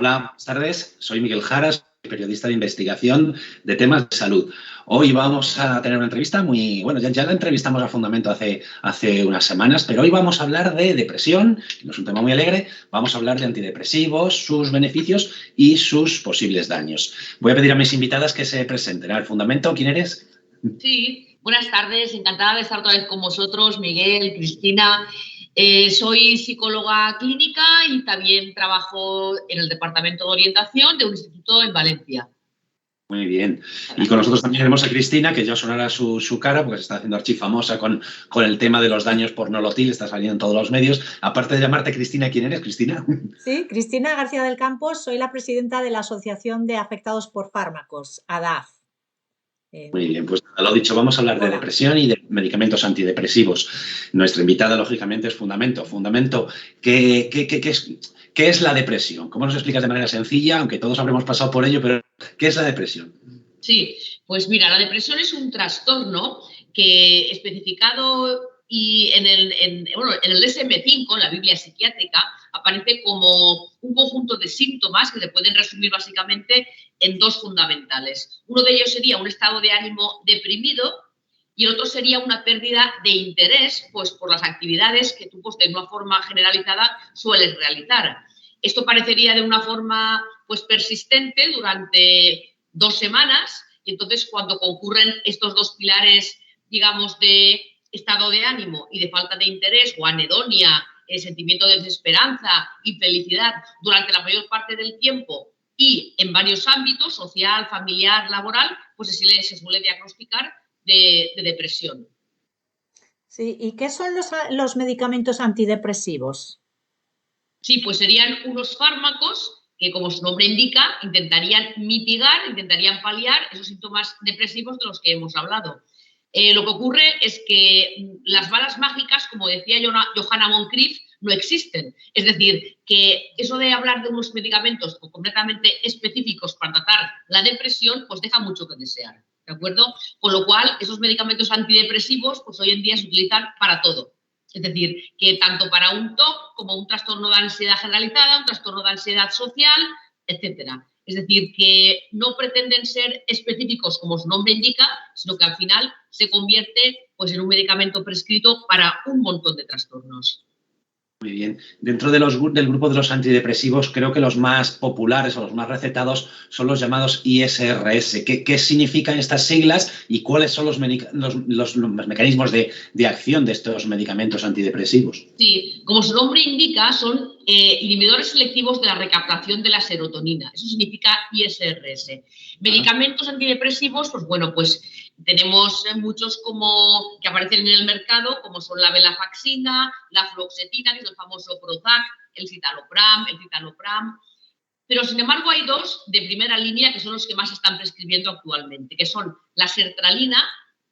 Hola, buenas tardes. Soy Miguel Jaras, periodista de investigación de temas de salud. Hoy vamos a tener una entrevista muy... Bueno, ya la entrevistamos a Fundamento hace unas semanas, pero hoy vamos a hablar de depresión, que no es un tema muy alegre. Vamos a hablar de antidepresivos, sus beneficios y sus posibles daños. Voy a pedir a mis invitadas que se presenten. A ver, Fundamento, ¿quién eres? Sí, buenas tardes. Encantada de estar otra vez con vosotros, Miguel, Cristina. Soy psicóloga clínica y también trabajo en el departamento de orientación de un instituto en Valencia. Muy bien. Y con nosotros también tenemos a Cristina, que ya sonará su cara, porque se está haciendo archifamosa con el tema de los daños por nolotil, está saliendo en todos los medios. Aparte de llamarte Cristina, ¿quién eres, Cristina? Sí, Cristina García del Campos, soy la presidenta de la Asociación de Afectados por Fármacos, ADAF. Muy bien, pues lo dicho, vamos a hablar de depresión y de medicamentos antidepresivos. Nuestra invitada, lógicamente, es Fundamento. Fundamento, ¿qué es la depresión? ¿Cómo nos explicas de manera sencilla? Aunque todos habremos pasado por ello, pero ¿qué es la depresión? Sí, pues mira, la depresión es un trastorno que especificado y en el DSM-5, la Biblia psiquiátrica, aparece como un conjunto de síntomas que se pueden resumir básicamente en dos fundamentales. Uno de ellos sería un estado de ánimo deprimido y el otro sería una pérdida de interés pues, por las actividades que tú pues, de una forma generalizada sueles realizar. Esto parecería de una forma pues, persistente durante 2 semanas y entonces cuando concurren estos dos pilares, digamos, de estado de ánimo y de falta de interés o anedonia, sentimiento de desesperanza, infelicidad durante la mayor parte del tiempo y en varios ámbitos, social, familiar, laboral, pues se suele diagnosticar de depresión. Sí, ¿y qué son los medicamentos antidepresivos? Sí, pues serían unos fármacos que, como su nombre indica, intentarían mitigar, intentarían paliar esos síntomas depresivos de los que hemos hablado. Lo que ocurre es que las balas mágicas, como decía Johanna Moncrief, no existen. Es decir, que eso de hablar de unos medicamentos completamente específicos para tratar la depresión, pues deja mucho que desear, ¿de acuerdo? Con lo cual, esos medicamentos antidepresivos, pues hoy en día se utilizan para todo. Es decir, que tanto para un TOC como un trastorno de ansiedad generalizada, un trastorno de ansiedad social, etcétera. Es decir, que no pretenden ser específicos como su nombre indica, sino que al final se convierte pues, en un medicamento prescrito para un montón de trastornos. Muy bien. Dentro del grupo de los antidepresivos, creo que los más populares o los más recetados son los llamados ISRS. ¿Qué significan estas siglas y cuáles son los mecanismos de acción de estos medicamentos antidepresivos? Sí, como su nombre indica, son inhibidores selectivos de la recaptación de la serotonina. Eso significa ISRS. Medicamentos antidepresivos, pues bueno, pues tenemos muchos que aparecen en el mercado, como son la venlafaxina, la fluoxetina, que es el famoso Prozac, el citalopram. Pero, sin embargo, hay dos de primera línea que son los que más se están prescribiendo actualmente, que son la sertralina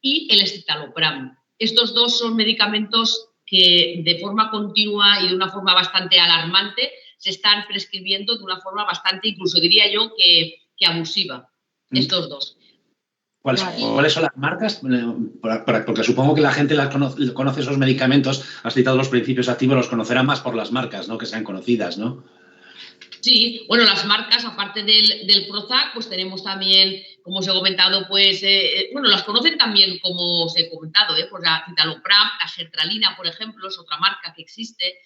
y el escitalopram. Estos dos son medicamentos que de forma continua y de una forma bastante alarmante se están prescribiendo de una forma bastante, incluso diría yo, que abusiva. Estos dos. ¿Cuáles son las marcas? Porque supongo que la gente conoce esos medicamentos, has citado los principios activos, los conocerá más por las marcas, ¿no? Que sean conocidas, ¿no? Sí, bueno, las marcas, aparte del Prozac, pues tenemos también, como os he comentado, pues, las conocen también, como os he comentado, pues la citalopram, la sertralina, por ejemplo, es otra marca que existe,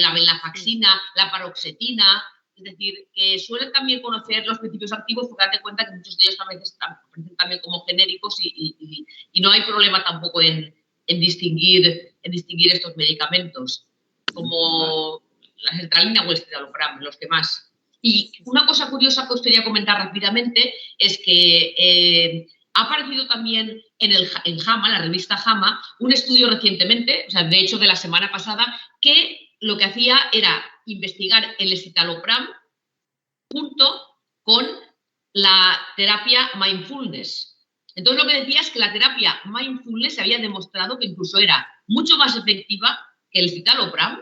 la venlafaxina, la paroxetina, es decir, que suelen también conocer los principios activos porque date cuenta que muchos de ellos aparecen también como genéricos y no hay problema tampoco en distinguir estos medicamentos, como la sertralina o el citalopram, los que más. Y una cosa curiosa que os quería comentar rápidamente es que ha aparecido también en JAMA, la revista JAMA, un estudio recientemente, o sea, de hecho de la semana pasada, que lo que hacía era investigar el escitalopram junto con la terapia mindfulness. Entonces lo que decía es que la terapia mindfulness se había demostrado que incluso era mucho más efectiva que el escitalopram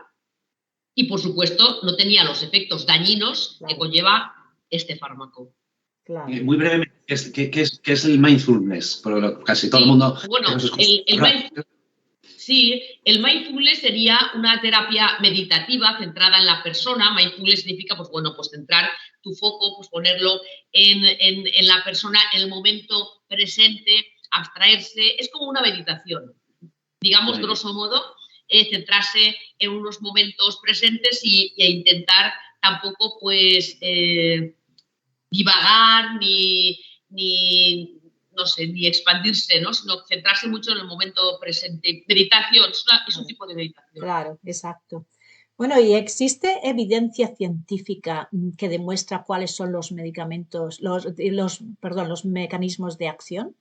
y, por supuesto, no tenía los efectos dañinos que conlleva este fármaco. Claro. Muy brevemente, ¿qué es el mindfulness? Porque casi todo el mundo... Bueno, Sí, el mindfulness sería una terapia meditativa centrada en la persona. Mindfulness significa, pues bueno, pues centrar tu foco, pues ponerlo en la persona, en el momento presente, abstraerse. Es como una meditación, digamos, grosso modo, centrarse en unos momentos presentes e intentar tampoco, pues, divagar no sé, ni expandirse, ¿no? Sino centrarse mucho en el momento presente. Meditación, es un tipo de meditación. Claro, exacto. Bueno, ¿y existe evidencia científica que demuestra cuáles son los medicamentos, los mecanismos de acción?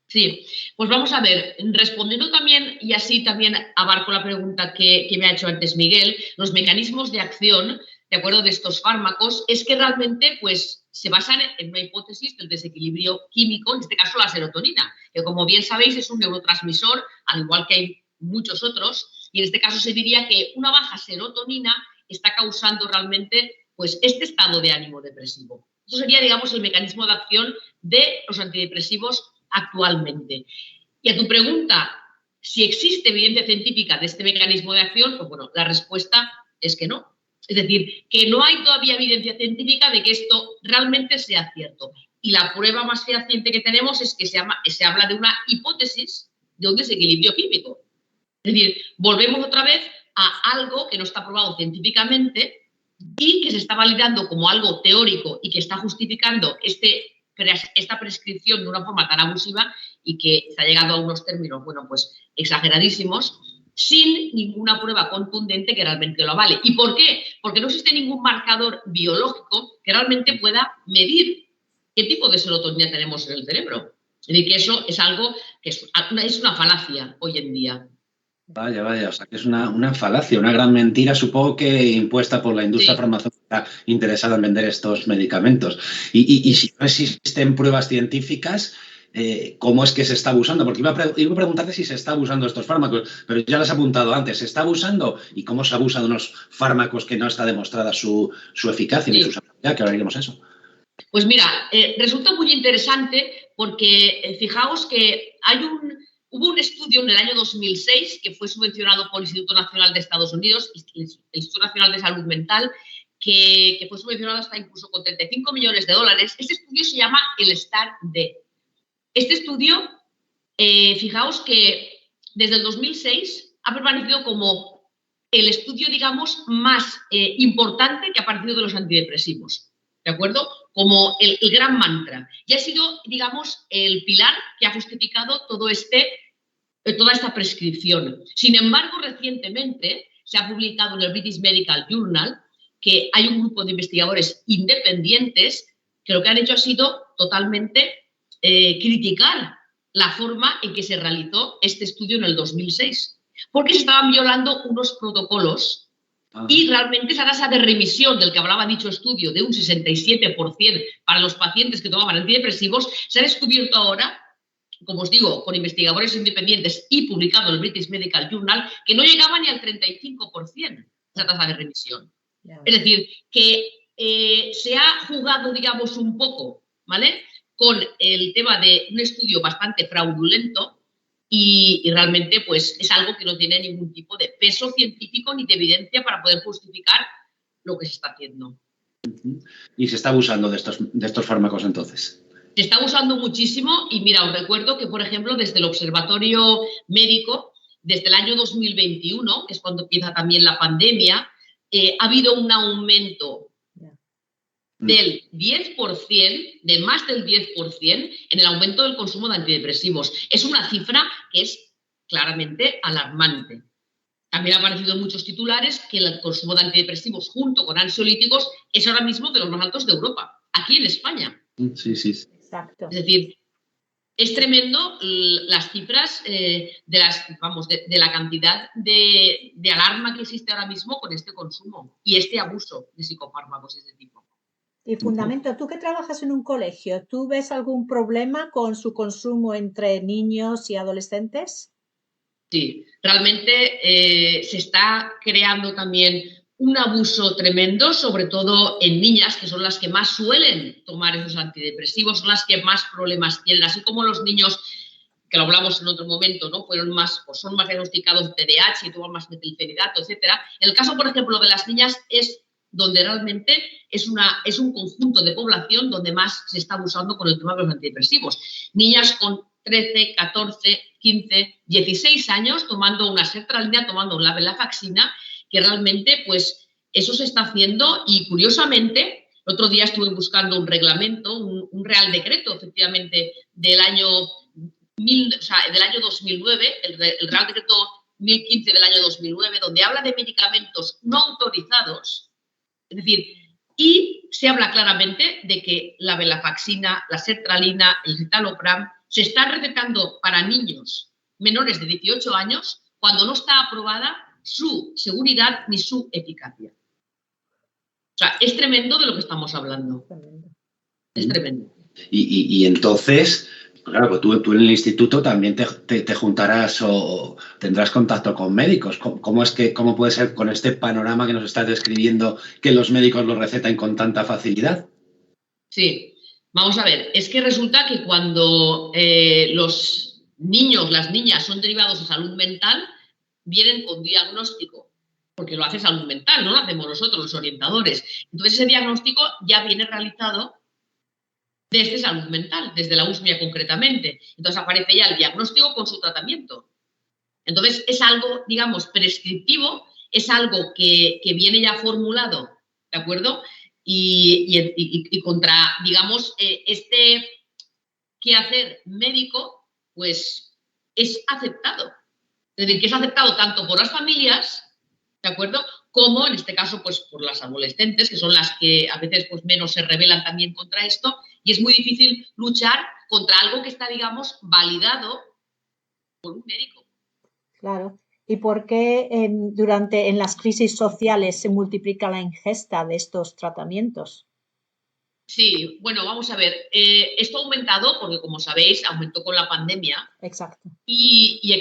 Sí, pues vamos a ver, respondiendo también, y así también abarco la pregunta que me ha hecho antes Miguel, los mecanismos de acción, de acuerdo, de estos fármacos, es que realmente pues se basan en una hipótesis del desequilibrio químico, en este caso la serotonina, que como bien sabéis es un neurotransmisor, al igual que hay muchos otros, y en este caso se diría que una baja serotonina está causando realmente pues este estado de ánimo depresivo. Eso sería, digamos, el mecanismo de acción de los antidepresivos actualmente. Y a tu pregunta, si existe evidencia científica de este mecanismo de acción, pues bueno, la respuesta es que no. Es decir, que no hay todavía evidencia científica de que esto realmente sea cierto. Y la prueba más fehaciente que tenemos es que se habla de una hipótesis de un desequilibrio químico. Es decir, volvemos otra vez a algo que no está probado científicamente y que se está validando como algo teórico y que está justificando esta prescripción de una forma tan abusiva y que se ha llegado a unos términos, bueno, pues exageradísimos, sin ninguna prueba contundente que realmente lo avale. ¿Y por qué? Porque no existe ningún marcador biológico que realmente pueda medir qué tipo de serotonina tenemos en el cerebro. Es decir, que eso es algo que es una falacia hoy en día. Vaya, o sea que es una falacia, una gran mentira, supongo que impuesta por la industria farmacéutica interesada en vender estos medicamentos. Y si no existen pruebas científicas, ¿cómo es que se está abusando? Porque iba a preguntarte si se está abusando de estos fármacos, pero ya lo has apuntado antes. ¿Se está abusando? ¿Y cómo se abusa de unos fármacos que no está demostrada su eficacia ni su seguridad? Que ahora diremos eso. Pues mira, resulta muy interesante porque fijaos que hubo un estudio en el año 2006 que fue subvencionado por el Instituto Nacional de Estados Unidos, el Instituto Nacional de Salud Mental, que fue subvencionado hasta incluso con $35 millones. Este estudio se llama el STAR-D. Este estudio, fijaos que desde el 2006 ha permanecido como el estudio, digamos, más importante que ha aparecido de los antidepresivos, ¿de acuerdo? Como el gran mantra. Y ha sido, digamos, el pilar que ha justificado toda esta prescripción. Sin embargo, recientemente se ha publicado en el British Medical Journal que hay un grupo de investigadores independientes que lo que han hecho ha sido totalmente criticar la forma en que se realizó este estudio en el 2006, porque se estaban violando unos protocolos y realmente esa tasa de remisión del que hablaba dicho estudio de un 67% para los pacientes que tomaban antidepresivos se ha descubierto ahora, como os digo, con investigadores independientes y publicado en el British Medical Journal, que no llegaba ni al 35% esa tasa de remisión. Es decir, que se ha jugado, digamos, un poco, ¿vale?, con el tema de un estudio bastante fraudulento y realmente pues es algo que no tiene ningún tipo de peso científico ni de evidencia para poder justificar lo que se está haciendo. ¿Y se está abusando de estos fármacos entonces? Se está usando muchísimo y mira, os recuerdo que, por ejemplo, desde el Observatorio Médico, desde el año 2021, que es cuando empieza también la pandemia, ha habido un aumento del 10%, de más del 10% en el aumento del consumo de antidepresivos. Es una cifra que es claramente alarmante. También ha aparecido en muchos titulares que el consumo de antidepresivos junto con ansiolíticos es ahora mismo de los más altos de Europa, aquí en España. Sí. Exacto. Es decir, es tremendo las cifras de la cantidad de alarma que existe ahora mismo con este consumo y este abuso de psicofármacos de este tipo. Y Fundamento, tú que trabajas en un colegio, ¿tú ves algún problema con su consumo entre niños y adolescentes? Sí, realmente se está creando también un abuso tremendo, sobre todo en niñas, que son las que más suelen tomar esos antidepresivos, son las que más problemas tienen, así como los niños que lo hablamos en otro momento, ¿no? Son más diagnosticados TDAH y toman más metilfenidato, etcétera. El caso, por ejemplo, de las niñas es donde realmente es un conjunto de población donde más se está abusando con el tema de los antidepresivos. Niñas con 13, 14, 15, 16 años tomando una sertralina, tomando la venlafaxina, que realmente, pues, eso se está haciendo y, curiosamente, el otro día estuve buscando un reglamento, un real decreto, efectivamente, del año 2009, el Real Decreto 1015 del año 2009, donde habla de medicamentos no autorizados, es decir, y se habla claramente de que la venlafaxina, la sertralina, el citalopram se están recetando para niños menores de 18 años cuando no está aprobada su seguridad ni su eficacia. O sea, es tremendo de lo que estamos hablando. Es tremendo. Y entonces, claro, pues tú en el instituto también te juntarás o tendrás contacto con médicos. ¿Cómo puede ser con este panorama que nos estás describiendo que los médicos lo recetan con tanta facilidad? Sí, vamos a ver, es que resulta que cuando los niños, las niñas son derivados de salud mental, vienen con diagnóstico, porque lo hace salud mental, no lo hacemos nosotros, los orientadores. Entonces ese diagnóstico ya viene realizado desde salud mental, desde la USMIA concretamente. Entonces aparece ya el diagnóstico con su tratamiento. Entonces es algo, digamos, prescriptivo, es algo que viene ya formulado, ¿de acuerdo? Y contra, digamos, este quehacer médico, pues es aceptado. Es decir, que es aceptado tanto por las familias, ¿de acuerdo? Como en este caso, pues por las adolescentes, que son las que a veces pues menos se rebelan también contra esto, y es muy difícil luchar contra algo que está, digamos, validado por un médico. Claro. ¿Y por qué en las crisis sociales se multiplica la ingesta de estos tratamientos? Sí, bueno, vamos a ver. Esto ha aumentado porque, como sabéis, aumentó con la pandemia. Exacto. Y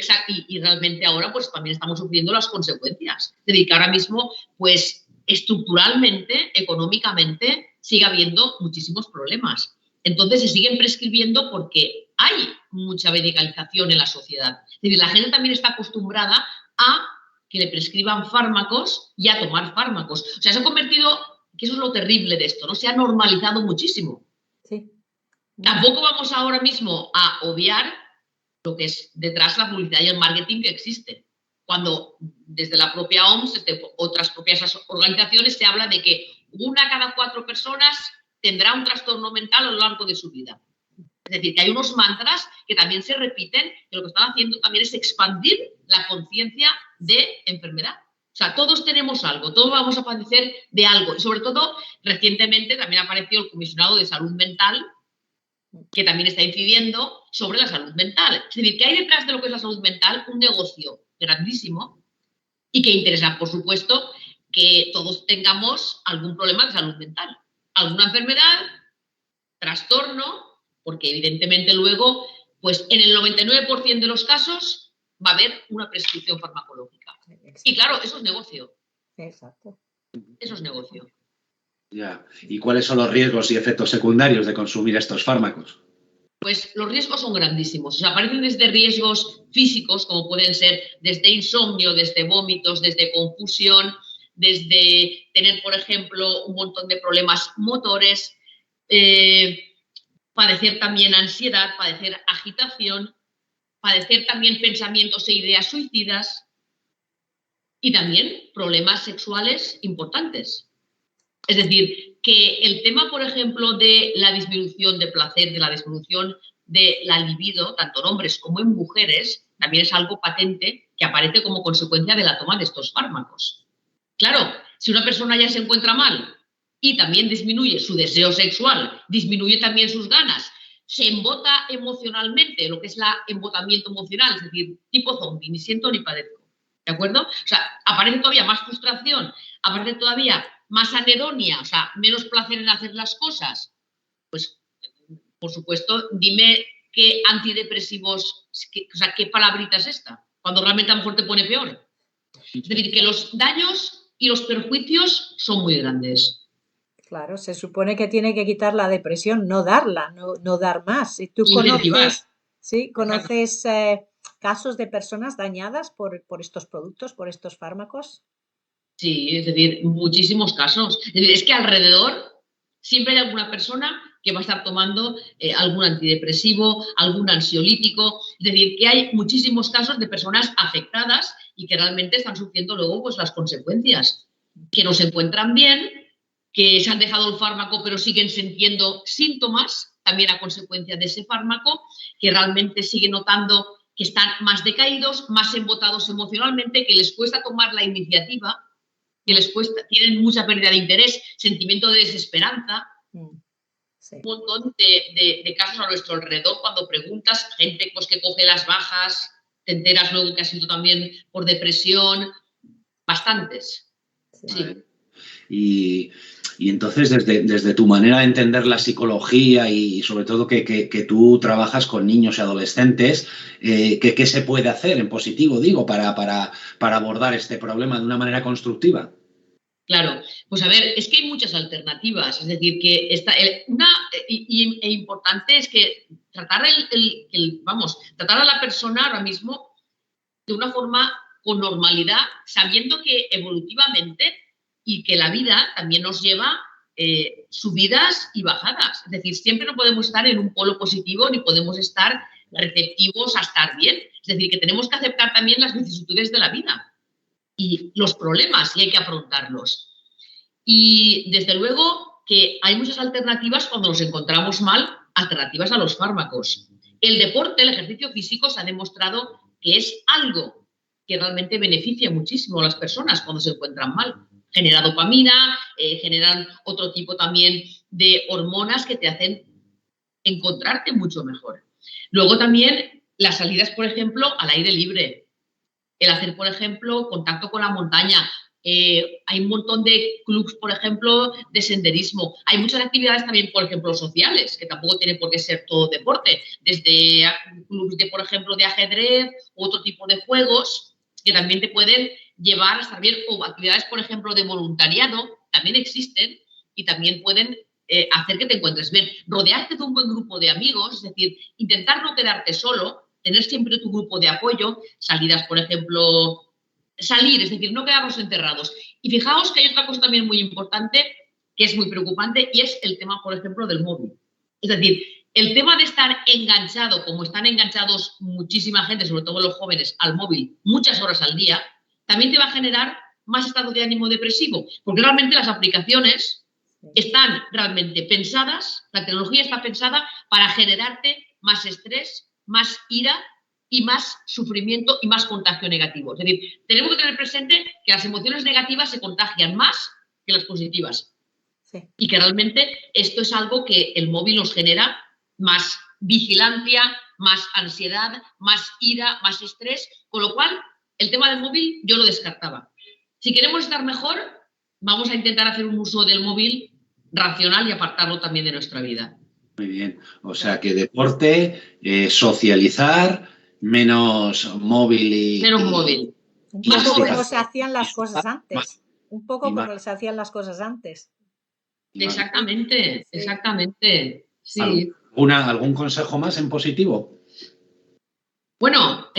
realmente ahora pues también estamos sufriendo las consecuencias. Es decir, que ahora mismo, pues estructuralmente, económicamente, sigue habiendo muchísimos problemas. Entonces se siguen prescribiendo porque hay mucha medicalización en la sociedad. Es decir, la gente también está acostumbrada a que le prescriban fármacos y a tomar fármacos. O sea, se ha convertido, que eso es lo terrible de esto, ¿no? Se ha normalizado muchísimo. Sí. Tampoco vamos ahora mismo a obviar lo que es detrás la publicidad y el marketing que existe. Cuando desde la propia OMS, desde otras propias organizaciones, se habla de que 1 de cada 4 personas tendrá un trastorno mental a lo largo de su vida. Es decir, que hay unos mantras que también se repiten, que lo que están haciendo también es expandir la conciencia de enfermedad. O sea, todos tenemos algo, todos vamos a padecer de algo. Y sobre todo, recientemente también apareció el comisionado de salud mental, que también está incidiendo sobre la salud mental. Es decir, que hay detrás de lo que es la salud mental un negocio grandísimo y que interesa, por supuesto, que todos tengamos algún problema de salud mental, alguna enfermedad, trastorno, porque evidentemente luego, pues en el 99% de los casos va a haber una prescripción farmacológica. Exacto. Y claro, eso es negocio. Exacto. Eso es negocio. Ya. ¿Y cuáles son los riesgos y efectos secundarios de consumir estos fármacos? Pues los riesgos son grandísimos. O sea, aparecen desde riesgos físicos, como pueden ser desde insomnio, desde vómitos, desde confusión, desde tener, por ejemplo, un montón de problemas motores, padecer también ansiedad, padecer agitación, padecer también pensamientos e ideas suicidas y también problemas sexuales importantes. Es decir, que el tema, por ejemplo, de la disminución de placer, de la disminución de la libido, tanto en hombres como en mujeres, también es algo patente que aparece como consecuencia de la toma de estos fármacos. Claro, si una persona ya se encuentra mal y también disminuye su deseo sexual, disminuye también sus ganas, se embota emocionalmente, lo que es el embotamiento emocional, es decir, tipo zombie, ni siento ni padezco. ¿De acuerdo? O sea, aparece todavía más frustración, aparece todavía más anedonia, o sea, menos placer en hacer las cosas. Pues, por supuesto, dime qué antidepresivos, o sea, qué palabrita es esta, cuando realmente a lo mejor te pone peor. Es decir, que los daños y los perjuicios son muy grandes. Claro, se supone que tiene que quitar la depresión, no darla, no dar más. Si tú Sí, ¿conoces casos de personas dañadas por estos productos, por estos fármacos? Sí, es decir, muchísimos casos. Es decir, es que alrededor siempre hay alguna persona que va a estar tomando algún antidepresivo, algún ansiolítico. Es decir, que hay muchísimos casos de personas afectadas y que realmente están sufriendo luego pues, las consecuencias, que no se encuentran bien, que se han dejado el fármaco pero siguen sintiendo síntomas también a consecuencia de ese fármaco, que realmente siguen notando que están más decaídos, más embotados emocionalmente, que les cuesta tomar la iniciativa, que les cuesta, tienen mucha pérdida de interés, sentimiento de desesperanza. Sí. Un montón de casos a nuestro alrededor, cuando preguntas, gente pues, que coge las bajas, te enteras luego que ha sido también por depresión, bastantes. Sí. Y entonces, desde tu manera de entender la psicología y sobre todo que tú trabajas con niños y adolescentes, ¿qué se puede hacer en positivo, digo, para abordar este problema de una manera constructiva? Claro, pues a ver, es que hay muchas alternativas, es decir, que una importante es que tratar tratar a la persona ahora mismo de una forma con normalidad, sabiendo que evolutivamente y que la vida también nos lleva subidas y bajadas. Es decir, siempre no podemos estar en un polo positivo ni podemos estar receptivos a estar bien. Es decir, que tenemos que aceptar también las vicisitudes de la vida y los problemas y hay que afrontarlos. Y desde luego que hay muchas alternativas cuando nos encontramos mal, alternativas a los fármacos. El deporte, el ejercicio físico se ha demostrado que es algo que realmente beneficia muchísimo a las personas cuando se encuentran mal. Genera dopamina, generan otro tipo también de hormonas que te hacen encontrarte mucho mejor. Luego también las salidas, por ejemplo, al aire libre. El hacer, por ejemplo, contacto con la montaña. Hay un montón de clubs, por ejemplo, de senderismo. Hay muchas actividades también, por ejemplo, sociales, que tampoco tiene por qué ser todo deporte. Desde clubs, por ejemplo, de ajedrez u otro tipo de juegos que también te pueden llevar a estar bien. O actividades, por ejemplo, de voluntariado, también existen y también pueden hacer que te encuentres bien. Rodearte de un buen grupo de amigos, es decir, intentar no quedarte solo, tener siempre tu grupo de apoyo, salidas, por ejemplo, salir, es decir, no quedarnos encerrados. Y fijaos que hay otra cosa también muy importante, que es muy preocupante, y es el tema, por ejemplo, del móvil. Es decir, el tema de estar enganchado, como están enganchados muchísima gente, sobre todo los jóvenes, al móvil muchas horas al día, también te va a generar más estado de ánimo depresivo, porque realmente las aplicaciones están realmente pensadas, la tecnología está pensada para generarte más estrés, más ira y más sufrimiento y más contagio negativo. Es decir, tenemos que tener presente que las emociones negativas se contagian más que las positivas. Sí. Y que realmente esto es algo que el móvil nos genera más vigilancia, más ansiedad, más ira, más estrés, con lo cual el tema del móvil yo lo descartaba. Si queremos estar mejor, vamos a intentar hacer un uso del móvil racional y apartarlo también de nuestra vida. Muy bien, o sea que deporte, socializar, menos móvil y... Menos móvil. Un poco como se hacían las cosas antes. Un poco como se hacían las cosas antes. Exactamente, exactamente. Sí. ¿Algún consejo más en positivo? Bueno,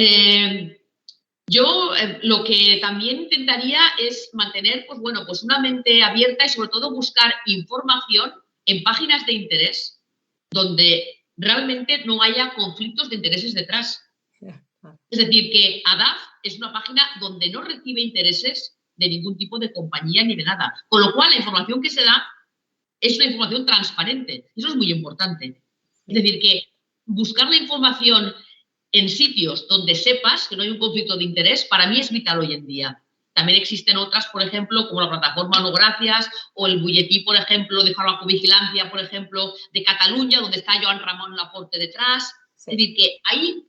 yo lo que también intentaría es mantener, pues bueno, pues una mente abierta y sobre todo buscar información en páginas de interés donde realmente no haya conflictos de intereses detrás. Es decir, que ADAF es una página donde no recibe intereses de ningún tipo de compañía ni de nada. Con lo cual, la información que se da es una información transparente. Eso es muy importante. Es decir, que buscar la información en sitios donde sepas que no hay un conflicto de interés, para mí es vital hoy en día. También existen otras, por ejemplo, como la plataforma No Gracias o el bulletí, por ejemplo, de farmacovigilancia, por ejemplo, de Cataluña, donde está Joan Ramon Laporte detrás. Sí. Es decir, que hay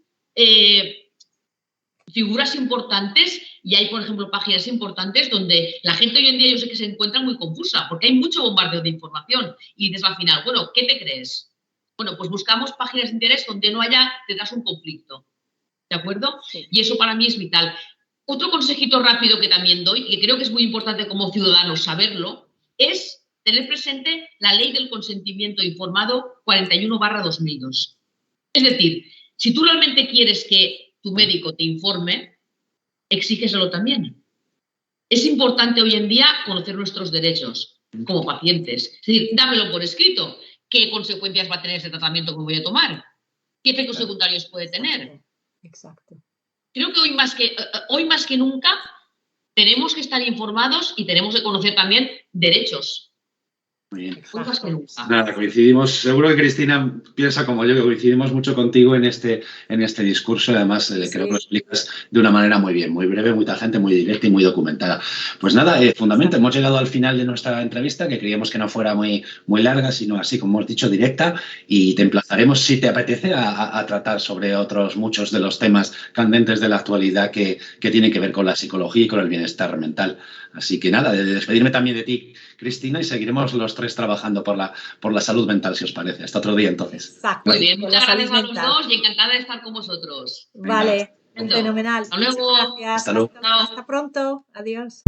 figuras importantes y hay, por ejemplo, páginas importantes donde la gente hoy en día yo sé que se encuentra muy confusa porque hay mucho bombardeo de información y dices al final, bueno, ¿qué te crees? Bueno, pues buscamos páginas de interés donde no haya detrás un conflicto, ¿de acuerdo? Sí. Y eso para mí es vital. Otro consejito rápido que también doy, y que creo que es muy importante como ciudadanos saberlo, es tener presente la Ley del Consentimiento Informado 41/2002. Es decir, Si tú realmente quieres que tu médico te informe, exígeselo también. Es importante hoy en día conocer nuestros derechos como pacientes. Es decir, dámelo por escrito. ¿Qué consecuencias va a tener ese tratamiento que voy a tomar? ¿Qué efectos secundarios puede tener? Exacto. Creo que hoy más que nunca tenemos que estar informados y tenemos que conocer también derechos. Muy bien. Hoy más que nunca. Nada, coincidimos. Seguro que Cristina piensa como yo, que coincidimos mucho contigo en este discurso y además creo que lo explicas de una manera muy bien, muy breve, muy tajante, muy directa y muy documentada. Pues nada, Fundamento, hemos llegado al final de nuestra entrevista, que queríamos que no fuera muy larga, sino así, como hemos dicho, directa, y te emplazaremos, si te apetece, a tratar sobre muchos de los temas candentes de la actualidad que tienen que ver con la psicología y con el bienestar mental. Así que nada, de despedirme también de ti, Cristina, y seguiremos los tres trabajando por la salud mental, si os parece. Hasta otro día, entonces. Exacto. Muy bien, muchas gracias a los dos y encantada de estar con vosotros. Vale, Venga. fenomenal. Hasta luego. Muchas gracias. Hasta luego. Hasta pronto. Adiós.